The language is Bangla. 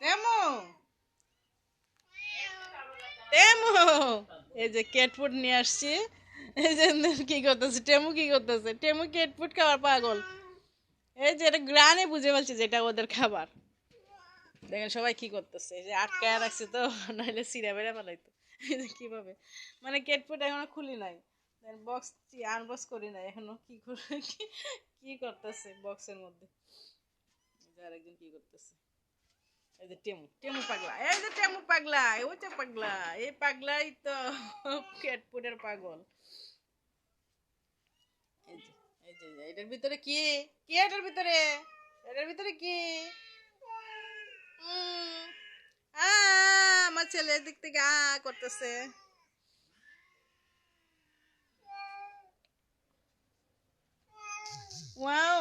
টেমু টেমু এই যে ক্যাট ফুড নিয়ে আসছি। এই যে কি করতেছে টেমু, কি করতেছে টেমু? ক্যাট ফুড খাবার পাগল। এই যে এটা গ্রানে বুঝে ফেলছে যেটা ওদের খাবার। দেখেন সবাই কি করতেছে, এই যে আটকায় রাখছে তো, নাহলে সিরা বেড়া ফেলাইতো। এই যে কিভাবে, মানে ক্যাট ফুড এখনো খুলি নাই, বক্স আনবক্স করি নাই এখনো, কি করে কি করতেছে বক্সের মধ্যে। এই যে আরেকজন কি করতেছে, এই যে টেমু, টেমু পাগলা, এই যে টেমু পাগলা, ওই যে পাগলা, এই পাগলাই তো ক্যাটফুডের পাগল। এই যে এই যে এটার ভিতরে কি, কি এটার ভিতরে, এটার ভিতরে কি? উম, আ আমার ছেলে দিক থেকে করতেছে। ওয়াও,